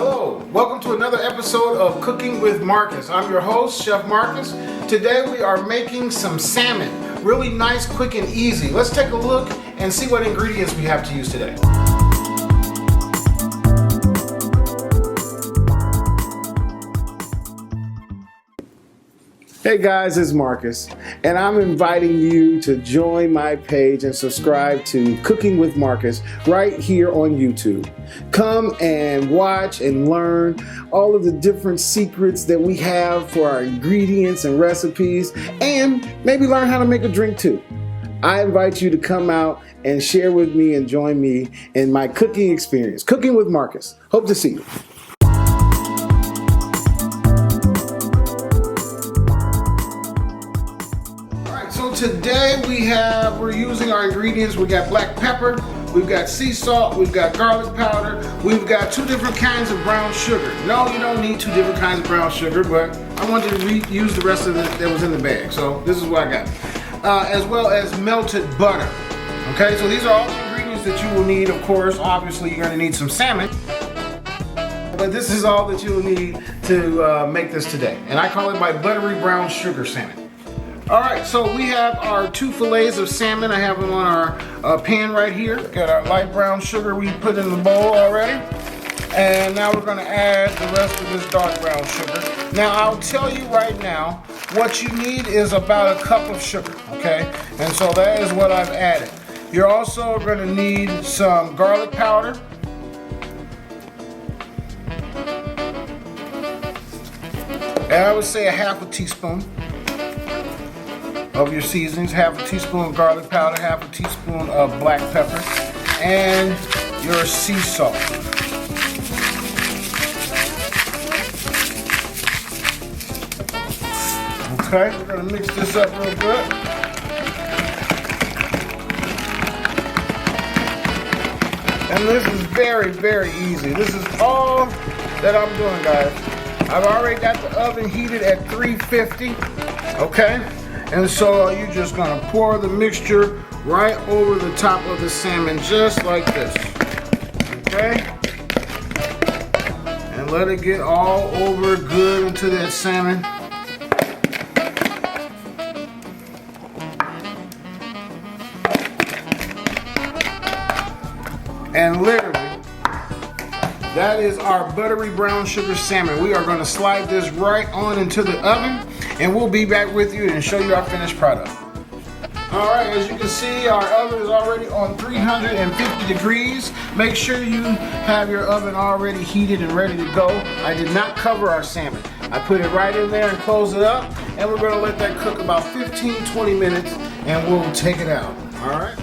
Hello, welcome to another episode of Cooking with Marcus. I'm your host, Chef Marcus. Today we are making some salmon. Really nice, quick, and easy. Let's take a look and see what ingredients we have to use today. Hey guys, it's Marcus, and I'm inviting you to join my page and subscribe to Cooking with Marcus right here on YouTube. Come and watch and learn all of the different secrets that we have for our ingredients and recipes, and maybe learn how to make a drink too. I invite you to come out and share with me and join me in my cooking experience. Cooking with Marcus. Hope to see you. So today we're using our ingredients. We got black pepper, we've got sea salt, we've got garlic powder, we've got 2 different kinds of brown sugar. No, you don't need 2 different kinds of brown sugar, but I wanted to use the rest of it that was in the bag. So this is what I got. As well as melted butter. Okay, so these are all the ingredients that you will need. Of course, obviously you're gonna need some salmon, but this is all that you'll need to make this today. And I call it my buttery brown sugar salmon. Alright, so we have our 2 fillets of salmon. I have them on our pan right here. Got our light brown sugar we put in the bowl already. And now we're going to add the rest of this dark brown sugar. Now I'll tell you right now, what you need is about 1 cup of sugar, okay? And so that is what I've added. You're also going to need some garlic powder. And I would say 1/2 teaspoon of your seasonings, 1/2 teaspoon of garlic powder, 1/2 teaspoon of black pepper, and your sea salt. Okay, we're gonna mix this up real good. And this is very, very easy. This is all that I'm doing, guys. I've already got the oven heated at 350, okay? And so you're just gonna pour the mixture right over the top of the salmon, just like this, okay? And let it get all over good into that salmon. And literally, that is our buttery brown sugar salmon. We are gonna slide this right on into the oven, and we'll be back with you and show you our finished product. All right, as you can see, our oven is already on 350 degrees. Make sure you have your oven already heated and ready to go. I did not cover our salmon. I put it right in there and close it up, and we're gonna let that cook about 15-20 minutes, and we'll take it out, all right?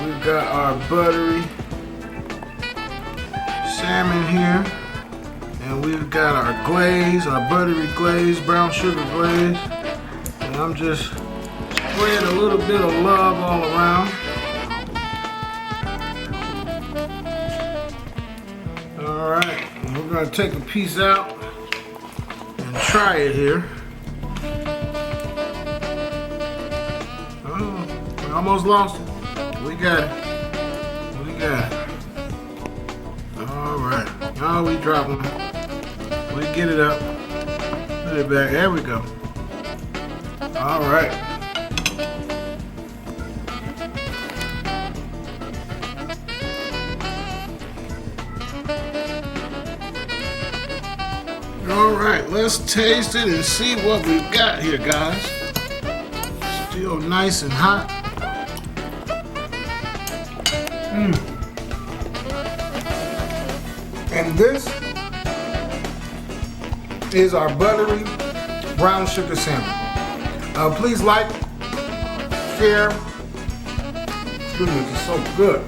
We've got our buttery salmon here, and we've got our glaze, our buttery glaze, brown sugar glaze, and I'm just spreading a little bit of love all around. Alright, we're going to take a piece out and try it here. Oh, we almost lost it. We got it. We got it. Alright. Now we drop them. We get it up. Put it back. There we go. Alright. Alright, let's taste it and see what we've got here, guys. Still nice and hot. And this is our buttery brown sugar salmon. Please like, share. Goodness, it's so good.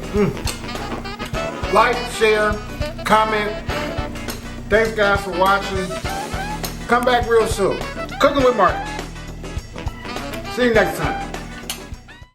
Like, share, comment. Thanks guys for watching. Come back real soon. Cooking with Marcus. See you next time.